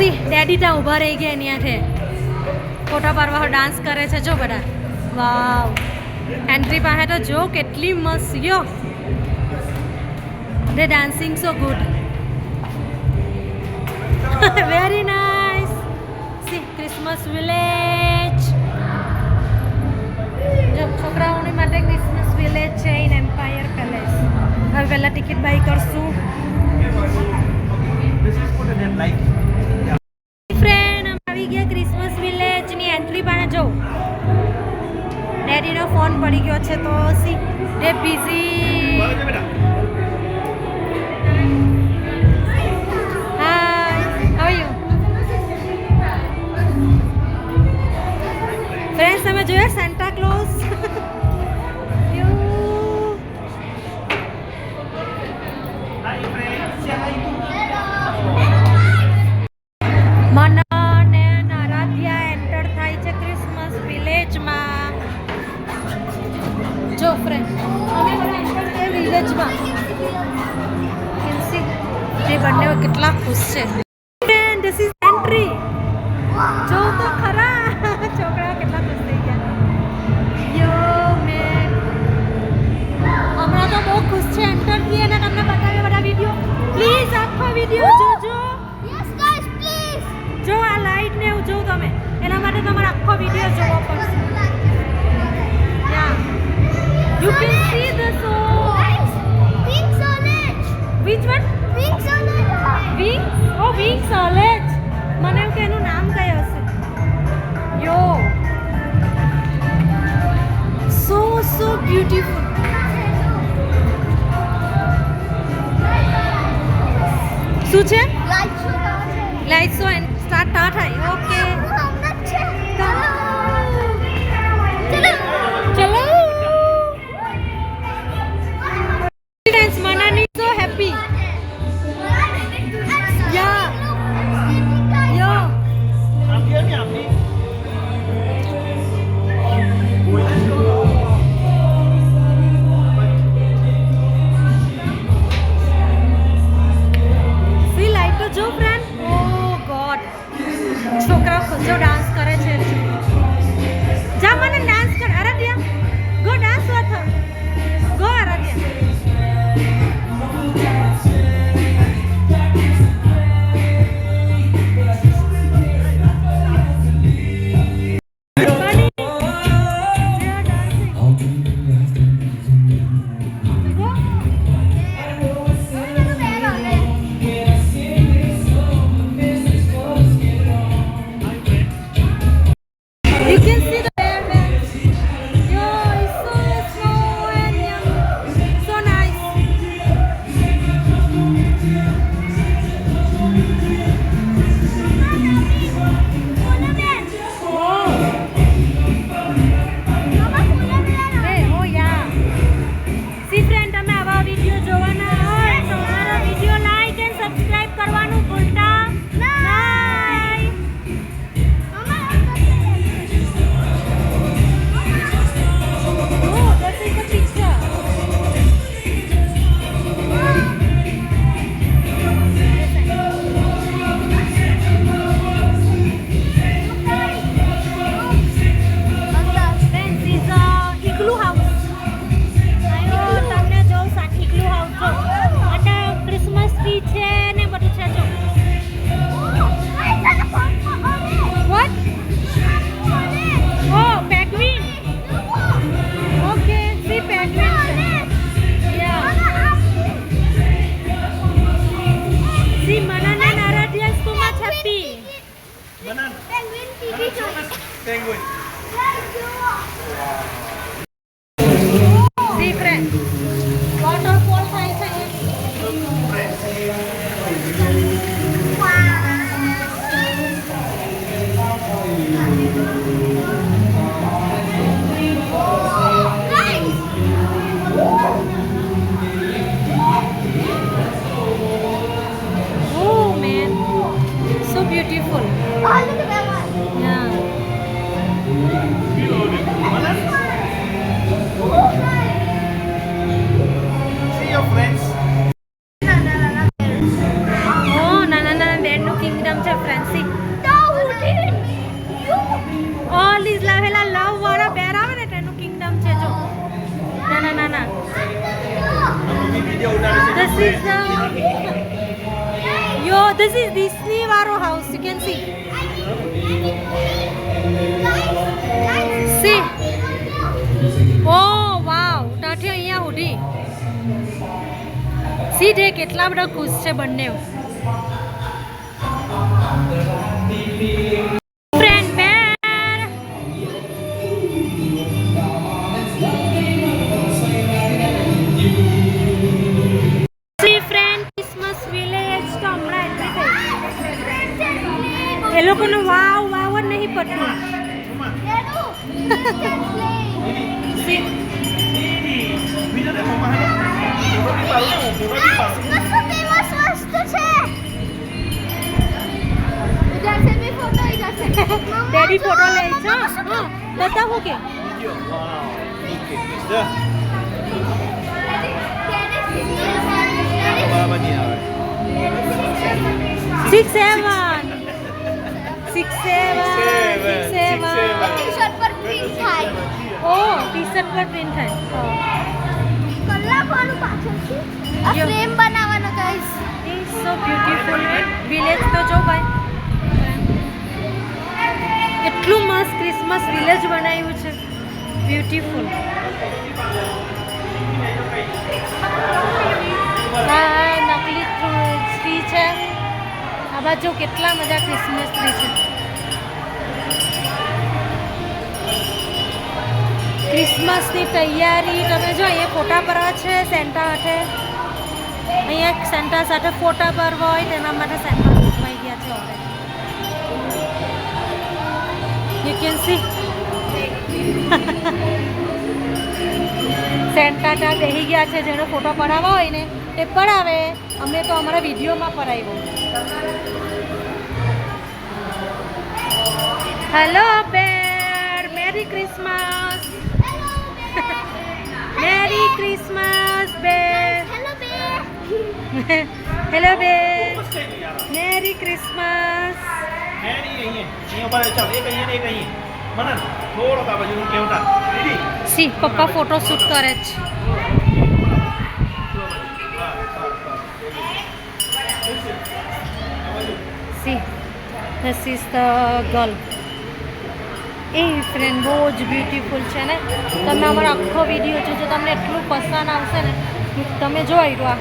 C daddy ત્યાં ઊભા રહી ગયા ત્યાંથી ફોટા પાડવા ડાન્સ કરે છે જો બધા વાવ એન્ટ્રી પાસે તો જો કેટલી મસ્ત yo they dancing so good very nice see Christmas village જો છોકરાઓની માટે ક્રિસમસ વિલેજ છે ઇન એમ્પાયર પેલેસ હવે પહેલાં ટિકિટ બાય કરશું ફ્રેન્ડ અમે આવી ગયા ક્રિસમસ વિલેજની એન્ટ્રી પાસે જો ડેડીનો ફોન પડી ગયો છે તો સી ડે busy hi how you friends તમે જોયા સેન્ટા ક્લોઝ બંને કેટલા ખુશ છે ધીસ ઇઝ એન્ટ્રી જો તો ખરા છોકરાઓ કેટલા ખુશ થઈ ગયા યો મેન હમણાં તો બહુ ખુશ છે એન્ટર થી અને તમને બતાવ્યા બધા વિડીયો પ્લીઝ આખો વિડીયો જોજો યસ ગાઈસ પ્લીઝ જો આ લાઈટ ને એવું જો તમે એના માટે તમારે આખો વિડીયો જોવો પડશે યા you can see the so Wings College which one Wings College oh Wings College મને એમ કે એનું નામ કઈ હશે યો so beautiful શું છે લાઈટ શો એન્ડ સ્ટાર્ટ થાય ઓકે ચલો સ્ટુડન્ટ્સ મનાની so happy છોકરાઓ ખુશો ડાન્સ કરે છે જા મને ડાન્સ કર Aaradhya go dance વથ go Aaradhya waterfall થાય છે Oh man, so beautiful. Oh, look at that one. Yeah. This is the this is Disney વાળો house. You can see. See. Oh wow. તાઠે અહીંયા ઉડી. સીધે કેટલા બધા ખુશ છે બંને. Friend pair. See friend Christmas village તો હમણાં એટલી થઈ. એ લોકોનું વાવ વાવ જ નહીં પડતું. See. ડેડી ફોટો લે છે. હા બતાવો કે સિક્સ સેવન ટી-શર્ટ પર પ્રિન્ટ થાય. ઓ ટી-શર્ટ પર પ્રિન્ટ થાય. કલાકવાનું પાછળથી આ ફ્રેમ બનાવવાનો guys. It's so beautiful village તો જો ભાઈ એટલું મસ્ત ક્રિસમસ વિલેજ બનાવ્યું છે. બ્યુટીફુલ. આ નકલી ટ્રી છે. આ બાજુ કેટલા મજા ક્રિસમસ ટ્રી છે. ક્રિસમસની તૈયારી તમે જો અહીંયા ફોટા પાડવા છે સેન્ટા સાથે. અહીંયા સેન્ટા સાથે ફોટા પાડવા હોય તેના માટે સેન્ટા મૂકવાઈ ગયા છે હવે. You can see. સેન્ટા ત્યાં બેસી ગયા છે. જેનો ફોટો પડાવવા હોય ને એ પડાવે. અમે તો અમારા વિડીયોમાં પડાવ્યો. હેલો બેર, મેરી ક્રિસમસ. મેરી ક્રિસમસ બેર. હેલો બેર, મેરી ક્રિસમસ. સી પપ્પા ફોટો શૂટ કરે છે. See this is the girl. A friend બહુ જ બ્યુટીફુલ છે ને. તમે અમારો આખો વિડીયો જોજો તમને એટલું પસંદ આવશે ને. તમે જોઈ રહ્યો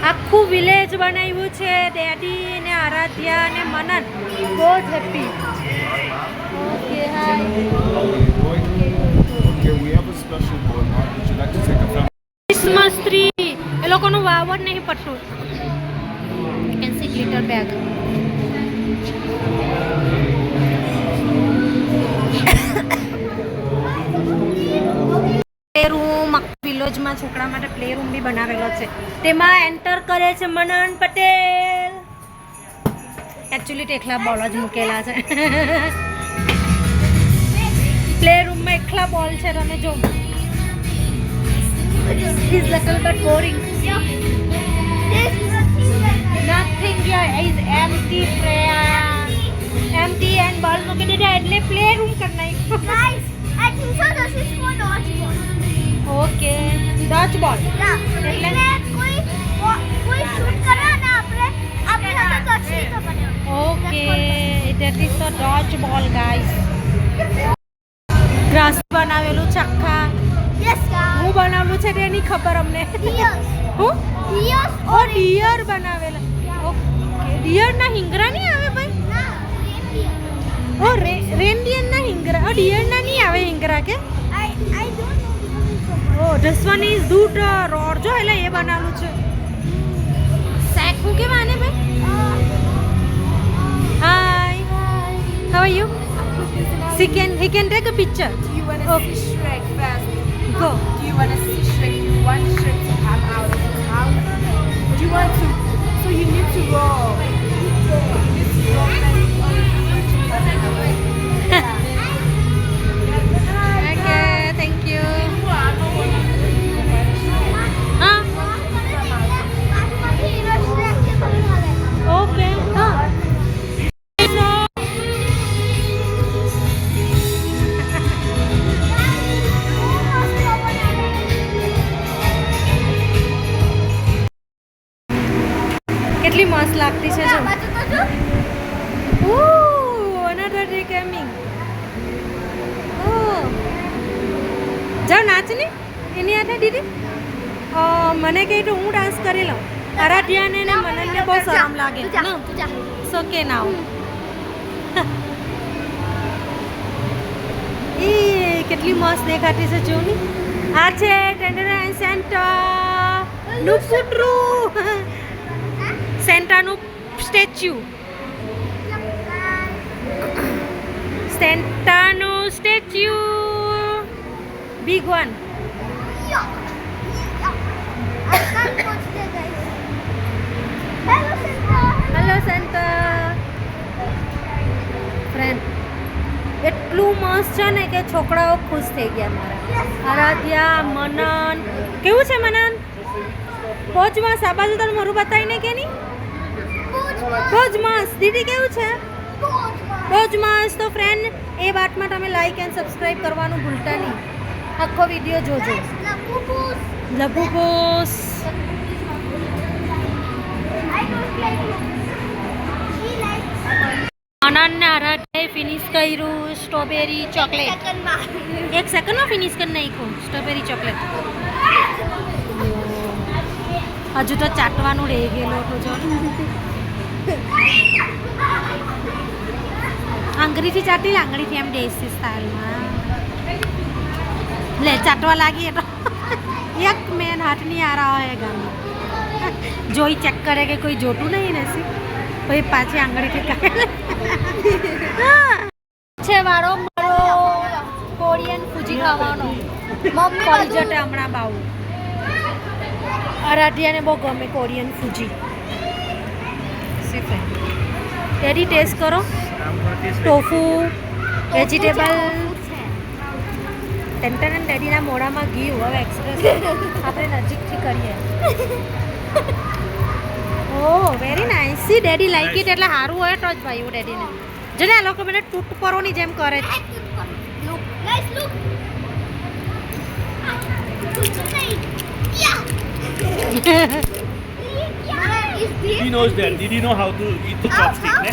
આખું વિલેજ બનાવ્યું છે. ડેડી ને આરાધ્યા ને મનન બહુ જ happy. Okay hi. Okay, we have a special board. Would you like to take a family? Christmas tree એ લોકોનું વાવ જ નહીં પડતું. You can see glitter bag. Play room વિલેજમાં છોકરા માટે પ્લે રૂમ બી બનાવેલો છે. તેમાં એન્ટર કરે છે મનન પટેલ. એકચ્યુઅલી ટેકલા બોલ જ મૂકેલા છે. પ્લે રૂમમાં એકલા બોલ છે. તમે જો He's little bit boring. Nothing here is empty, friend. Empty and ball મૂકી દીધા એટલે પ્લે રૂમ કરી નાખ્યું. Guys, I think so this is for dodgeball. Okay Dutch બોલ. એટલે કોઈ શૂટ કરે ને આપણે સાથે દોડશે તો બને. Okay that is the Dutch બોલ ગાઈસ. ગ્રાસ બનાવેલું છે આખા. Yes guys. હું બનાવેલું છે તેની ખબર અમને. હું Yes. ઓ ડિયર બનાવેલા. ઓકે ડિયર ના હિંગરા નહીં આવે ભાઈ. ના, reindeer. ઓ રેન્ડિયર ના હિંગરા. ઓ ડિયર ના નહીં આવે હિંગરા કે. I don't know. Oh this one is દૂટ રોડ જો એટલે એ બનાવેલું છે. સેક હું કેવા આને ભાઈ. Hi how are you. He can take a picture. Do you want to see Shrek first? Go. Do you want to see Shrek? You want Shrek to come out of the house? Do you want to? So you need to roll. You need to roll Okay, thank you. Ah, okay. Ah. જાઓ નાચ ને એની હાથે દીદી મને કહે તો હું dance કરી લઉં આરાધ્યાને ને મનનને બહુ શરમ લાગે તું જા, ને તું જા. સોકે નાવ એ કેટલી મસ્ત દેખાતી છે જો ની આ છે ટેન્ડર સેન્ટા નું પુટરું સેન્ટાનું સ્ટેચ્યુ સેન્ટાનું statue big one Yeah. I can't watch the guys. Hello, Santa. Hello Santa friend એટલું મસ્ત છે ને કે છોકરાઓ ખુશ થઈ ગયા મારા આરાધ્યા મનન કેવું છે મનન બહુ જ મસ્ત આ બાજુ તારું મોરું બતાવીને કે નહીં બહુ જ મસ્ત દીદી કેવું છે બહુ જ મસ્ત તો ફ્રેન્ડ એ વાતમાં તમે લાઈક એન્ડ સબસ્ક્રાઈબ કરવાનું ભૂલતા નહીં આખો વિડીયો જોજો લઘુ boss I don't like it. She likes આનંદને આરાધ્યાએ ફિનિશ કર્યું સ્ટ્રોબેરી ચોકલેટ second bar. એક સેકન્ડમાં ફિનિશ કરી નાખ્યું સ્ટ્રોબેરી ચોકલેટ હજુ તો ચાટવાનું રહી ગયેલું હતું જો આંગળીથી ચાટી આંગળીથી એમ દેશી સ્ટાઇલમાં લે ચાટવા લાગી તો એક મેન હાથની આરા હોય ગામમાં જોઈ ચેક કરે કે કોઈ જોતું નહીં ને સી પછી પાછી આંગળીથી કાઢે છે વાળો મારો કોરિયન ફૂજી ખાવાનો મમ્મી પડી જટે હમણાં બાવું આરાધ્યાને બહુ ગમે કોરિયન ફૂજી ડેડી ટેસ્ટ કરો ટોફુ વેજીટેબલ ટેન્ટન ડેડીના મોઢામાં ઘી હવે એક્સપ્રેસ આપણે નજીકથી કરીએ oh very nice see daddy like it એટલે સારું હોય તો જ ભાઈ હું ડેડીને જો ને આ લોકો મને તૂટ પરોની જેમ કરે છે Look, guys, look. Yeah. Mama, is this? He knows that. Did he know how to eat the chopstick? Ne?